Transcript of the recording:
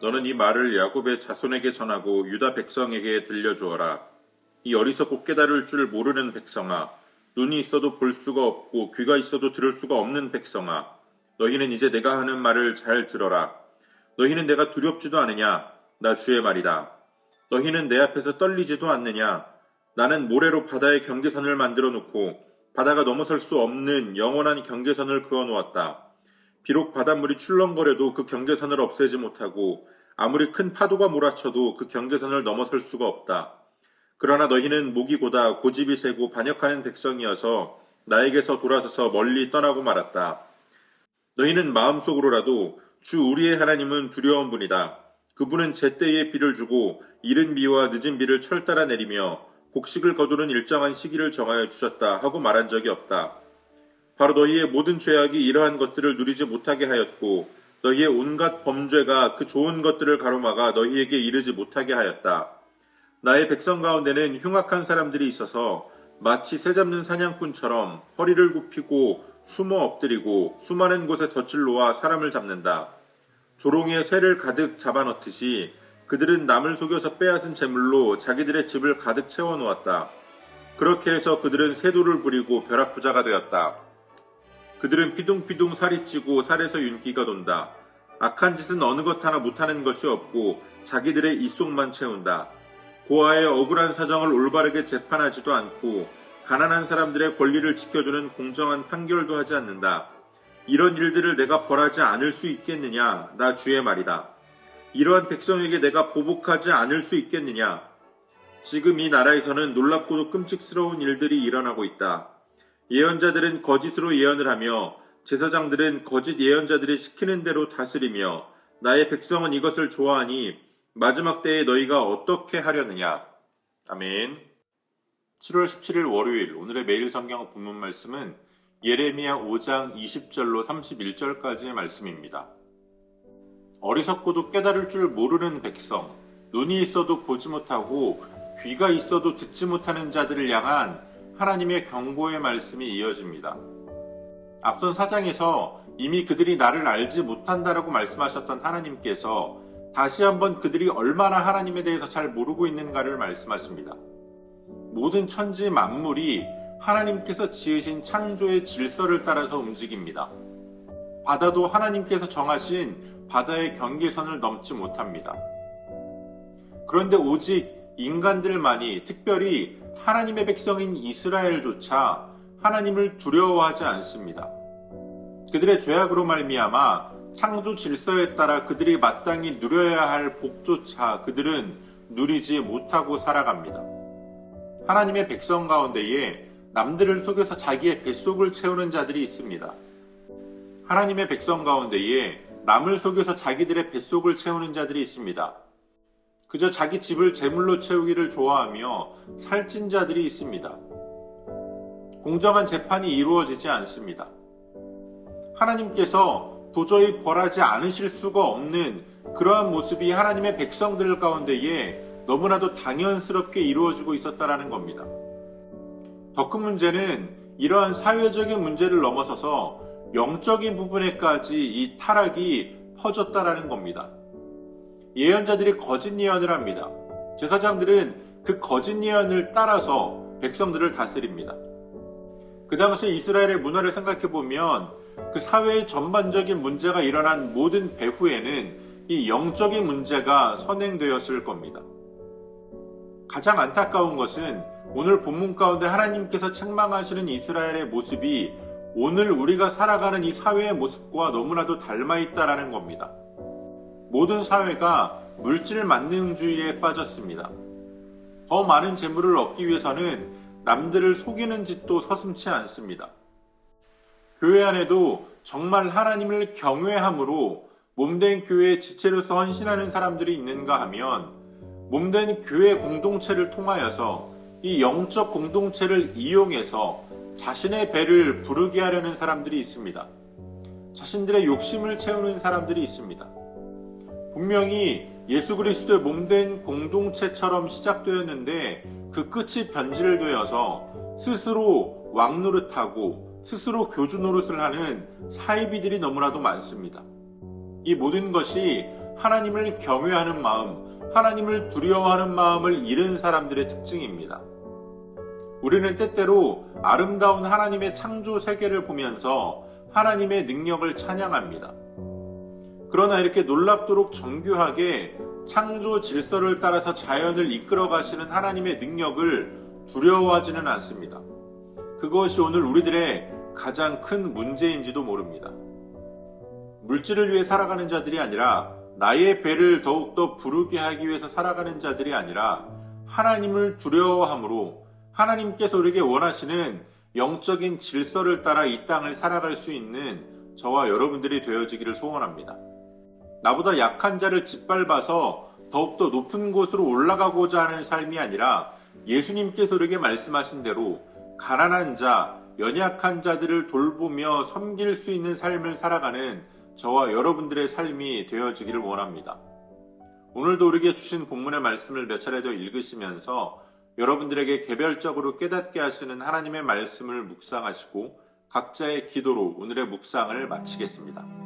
너는 이 말을 야곱의 자손에게 전하고 유다 백성에게 들려주어라. 이 어리석고 깨달을 줄 모르는 백성아, 눈이 있어도 볼 수가 없고 귀가 있어도 들을 수가 없는 백성아, 너희는 이제 내가 하는 말을 잘 들어라. 너희는 내가 두렵지도 않으냐? 나 주의 말이다. 너희는 내 앞에서 떨리지도 않느냐? 나는 모래로 바다의 경계선을 만들어 놓고 바다가 넘어설 수 없는 영원한 경계선을 그어 놓았다. 비록 바닷물이 출렁거려도 그 경계선을 없애지 못하고 아무리 큰 파도가 몰아쳐도 그 경계선을 넘어설 수가 없다. 그러나 너희는 목이 고다 고집이 세고 반역하는 백성이어서 나에게서 돌아서서 멀리 떠나고 말았다. 너희는 마음속으로라도 주 우리의 하나님은 두려운 분이다. 그분은 제때에 비를 주고 이른 비와 늦은 비를 철따라 내리며 곡식을 거두는 일정한 시기를 정하여 주셨다 하고 말한 적이 없다. 바로 너희의 모든 죄악이 이러한 것들을 누리지 못하게 하였고 너희의 온갖 범죄가 그 좋은 것들을 가로막아 너희에게 이르지 못하게 하였다. 나의 백성 가운데는 흉악한 사람들이 있어서 마치 새 잡는 사냥꾼처럼 허리를 굽히고 숨어 엎드리고 수많은 곳에 덫을 놓아 사람을 잡는다. 조롱에 새를 가득 잡아넣듯이 그들은 남을 속여서 빼앗은 재물로 자기들의 집을 가득 채워놓았다. 그렇게 해서 그들은 세도를 부리고 벼락부자가 되었다. 그들은 피둥피둥 살이 찌고 살에서 윤기가 돈다. 악한 짓은 어느 것 하나 못하는 것이 없고 자기들의 입속만 채운다. 고아의 억울한 사정을 올바르게 재판하지도 않고 가난한 사람들의 권리를 지켜주는 공정한 판결도 하지 않는다. 이런 일들을 내가 벌하지 않을 수 있겠느냐? 나 주의 말이다. 이러한 백성에게 내가 보복하지 않을 수 있겠느냐? 지금 이 나라에서는 놀랍고도 끔찍스러운 일들이 일어나고 있다. 예언자들은 거짓으로 예언을 하며 제사장들은 거짓 예언자들이 시키는 대로 다스리며 나의 백성은 이것을 좋아하니 마지막 때에 너희가 어떻게 하려느냐? 아멘. 7월 17일 월요일 오늘의 매일 성경 본문 말씀은 예레미야 5장 20절로 31절까지의 말씀입니다. 어리석고도 깨달을 줄 모르는 백성, 눈이 있어도 보지 못하고 귀가 있어도 듣지 못하는 자들을 향한 하나님의 경고의 말씀이 이어집니다. 앞선 4장에서 이미 그들이 나를 알지 못한다라고 말씀하셨던 하나님께서 다시 한번 그들이 얼마나 하나님에 대해서 잘 모르고 있는가를 말씀하십니다. 모든 천지 만물이 하나님께서 지으신 창조의 질서를 따라서 움직입니다. 바다도 하나님께서 정하신 바다의 경계선을 넘지 못합니다. 그런데 오직 인간들만이, 특별히 하나님의 백성인 이스라엘조차 하나님을 두려워하지 않습니다. 그들의 죄악으로 말미암아 창조 질서에 따라 그들이 마땅히 누려야 할 복조차 그들은 누리지 못하고 살아갑니다. 하나님의 백성 가운데에 남들을 속여서 자기의 뱃속을 채우는 자들이 있습니다. 하나님의 백성 가운데에 남을 속여서 자기들의 뱃속을 채우는 자들이 있습니다. 그저 자기 집을 재물로 채우기를 좋아하며 살찐 자들이 있습니다. 공정한 재판이 이루어지지 않습니다. 하나님께서 도저히 벌하지 않으실 수가 없는 그러한 모습이 하나님의 백성들 가운데에 너무나도 당연스럽게 이루어지고 있었다라는 겁니다. 더 큰 문제는 이러한 사회적인 문제를 넘어서서 영적인 부분에까지 이 타락이 퍼졌다라는 겁니다. 예언자들이 거짓 예언을 합니다. 제사장들은 그 거짓 예언을 따라서 백성들을 다스립니다. 그 당시 이스라엘의 문화를 생각해보면 그 사회의 전반적인 문제가 일어난 모든 배후에는 이 영적인 문제가 선행되었을 겁니다. 가장 안타까운 것은 오늘 본문 가운데 하나님께서 책망하시는 이스라엘의 모습이 오늘 우리가 살아가는 이 사회의 모습과 너무나도 닮아 있다라는 겁니다. 모든 사회가 물질 만능주의에 빠졌습니다. 더 많은 재물을 얻기 위해서는 남들을 속이는 짓도 서슴지 않습니다. 교회 안에도 정말 하나님을 경외함으로 몸된 교회의 지체로서 헌신하는 사람들이 있는가 하면 몸된 교회 공동체를 통하여서 이 영적 공동체를 이용해서 자신의 배를 부르게 하려는 사람들이 있습니다. 자신들의 욕심을 채우는 사람들이 있습니다. 분명히 예수 그리스도의 몸된 공동체처럼 시작되었는데 그 끝이 변질되어서 스스로 왕노릇하고 스스로 교주 노릇을 하는 사이비들이 너무나도 많습니다. 이 모든 것이 하나님을 경외하는 마음, 하나님을 두려워하는 마음을 잃은 사람들의 특징입니다. 우리는 때때로 아름다운 하나님의 창조 세계를 보면서 하나님의 능력을 찬양합니다. 그러나 이렇게 놀랍도록 정교하게 창조 질서를 따라서 자연을 이끌어 가시는 하나님의 능력을 두려워하지는 않습니다. 그것이 오늘 우리들의 가장 큰 문제인지도 모릅니다. 물질을 위해 살아가는 자들이 아니라 나의 배를 더욱더 부르게 하기 위해서 살아가는 자들이 아니라 하나님을 두려워함으로 하나님께서 우리에게 원하시는 영적인 질서를 따라 이 땅을 살아갈 수 있는 저와 여러분들이 되어지기를 소원합니다. 나보다 약한 자를 짓밟아서 더욱더 높은 곳으로 올라가고자 하는 삶이 아니라 예수님께서 우리에게 말씀하신 대로 가난한 자, 연약한 자들을 돌보며 섬길 수 있는 삶을 살아가는 저와 여러분들의 삶이 되어지기를 원합니다. 오늘도 우리에게 주신 본문의 말씀을 몇 차례 더 읽으시면서 여러분들에게 개별적으로 깨닫게 하시는 하나님의 말씀을 묵상하시고 각자의 기도로 오늘의 묵상을 마치겠습니다.